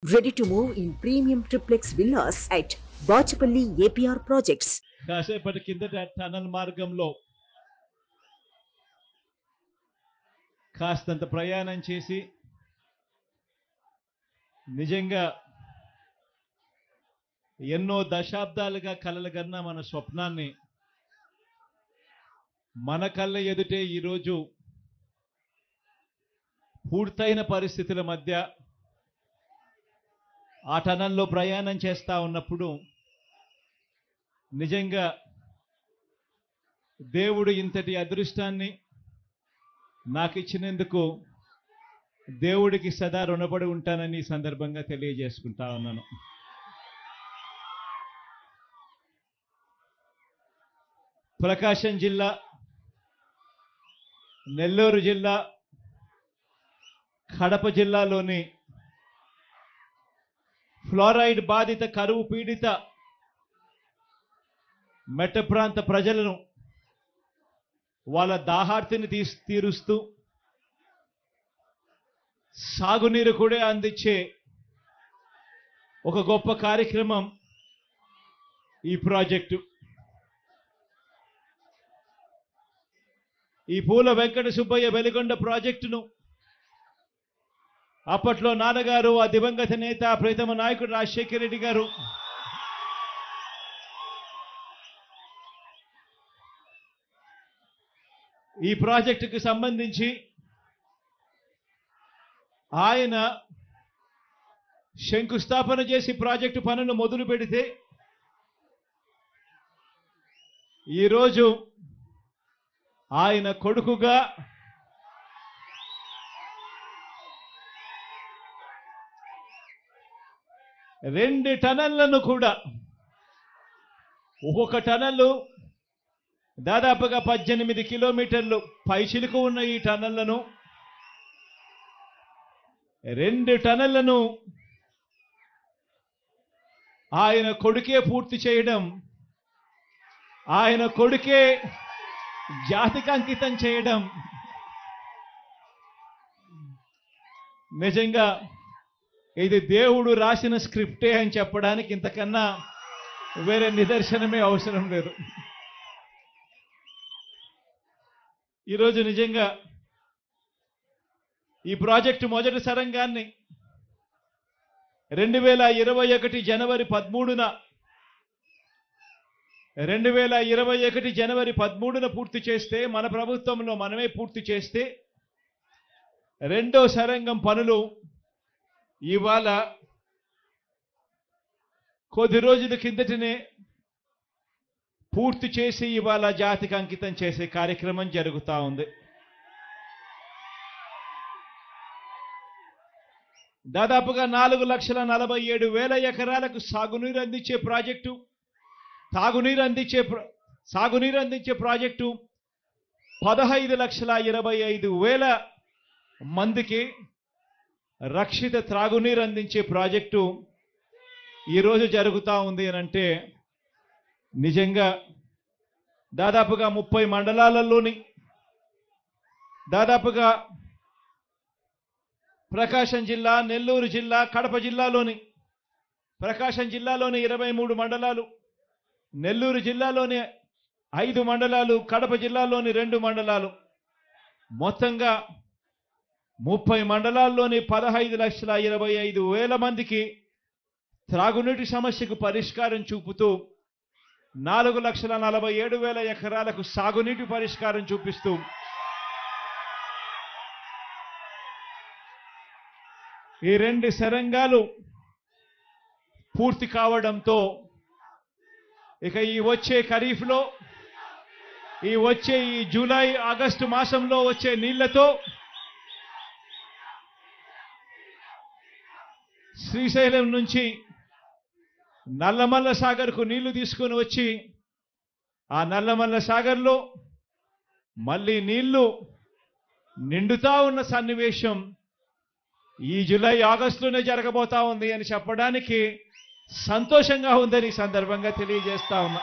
Ready to move in premium triplex villas at Bachapalli APR projects. కాసేపటి కిందట tunnel మార్గంలో కాస్తంత ప్రయాణం చేసి నిజంగా ఎన్నో దశాబ్దాలుగా కలలుగన్న మన స్వప్నాన్ని మన కళ్ళ ఎదుటే ఈరోజు పూర్తయిన పరిస్థితుల మధ్య ఆ టనల్లో ప్రయాణం చేస్తూ ఉన్నప్పుడు నిజంగా దేవుడు ఇంతటి అదృష్టాన్ని నాకు ఇచ్చినందుకు దేవుడికి సదా రుణపడి ఉంటానని ఈ సందర్భంగా తెలియజేసుకుంటా ఉన్నాను. ప్రకాశం జిల్లా, నెల్లూరు జిల్లా, కడప జిల్లాలోని ఫ్లోరైడ్ బాధిత కరువు పీడిత మెట్ట ప్రాంత ప్రజలను వాళ్ళ దాహార్తిని తీరుస్తూ సాగునీరు కూడా అందించే ఒక గొప్ప కార్యక్రమం ఈ ప్రాజెక్టు. ఈ పూల వెంకట సుబ్బయ్య వెలిగొండ ప్రాజెక్టును అప్పట్లో నాన్నగారు, ఆ దివంగత నేత ప్రీతమ నాయకుడు రాజశేఖర రెడ్డి గారు ఈ ప్రాజెక్టుకు సంబంధించి ఆయన శంకుస్థాపన చేసి ప్రాజెక్టు పనులు మొదలు పెడితే ఈరోజు ఆయన కొడుకుగా రెండు టనళ్లను కూడా, ఒక్కొక్క టనల్లు దాదాపుగా 18 కిలోమీటర్లు పైచిలుకు ఉన్న ఈ టనళ్లను, 2 టనళ్లను ఆయన కొడుకే పూర్తి చేయడం, ఆయన కొడుకే జాతికి అంకితం చేయడం నిజంగా ఇది దేవుడు రాసిన స్క్రిప్టే అని చెప్పడానికి ఇంతకన్నా వేరే నిదర్శనమే అవసరం లేదు. ఈరోజు నిజంగా ఈ ప్రాజెక్టు మొదటి సరంగాన్ని 2021 జనవరి 13న పూర్తి చేస్తే, మన ప్రభుత్వంలో మనమే పూర్తి చేస్తే, రెండో సరంగం పనులు ఇవాళ కొద్ది రోజుల కిందటనే పూర్తి చేసి ఇవాళ జాతికి అంకితం చేసే కార్యక్రమం జరుగుతూ ఉంది. దాదాపుగా 4,47,000 ఎకరాలకు సాగునీరు అందించే ప్రాజెక్టు, సాగునీరు అందించే ప్రాజెక్టు 15,25,000 మందికి రక్షిత త్రాగునీరు అందించే ప్రాజెక్టు ఈరోజు జరుగుతూ ఉంది అని అంటే నిజంగా దాదాపుగా 30 మండలాలలోని, దాదాపుగా ప్రకాశం జిల్లా, నెల్లూరు జిల్లా, కడప జిల్లాలోని, ప్రకాశం జిల్లాలోని 23 మండలాలు, నెల్లూరు జిల్లాలోని 5 మండలాలు, కడప జిల్లాలోని 2 మండలాలు, మొత్తంగా 30 మండలాల్లోని 15,25,000 మందికి త్రాగునీటి సమస్యకు పరిష్కారం చూపుతూ 4,47,000 ఎకరాలకు సాగునీటి పరిష్కారం చూపిస్తూ ఈ 2 సరంగాలు పూర్తి కావడంతో ఇక ఈ వచ్చే ఖరీఫ్లో, ఈ జూలై ఆగస్టు మాసంలో వచ్చే నీళ్లతో శ్రీశైలం నుంచి నల్లమల్ల సాగర్కు నీళ్లు తీసుకొని వచ్చి ఆ నల్లమల్ల సాగర్లో మళ్ళీ నీళ్లు నిండుతా ఉన్న సన్నివేశం ఈ జూలై ఆగస్టులోనే జరగబోతా ఉంది అని చెప్పడానికి సంతోషంగా ఉందని సందర్భంగా తెలియజేస్తా ఉన్నా.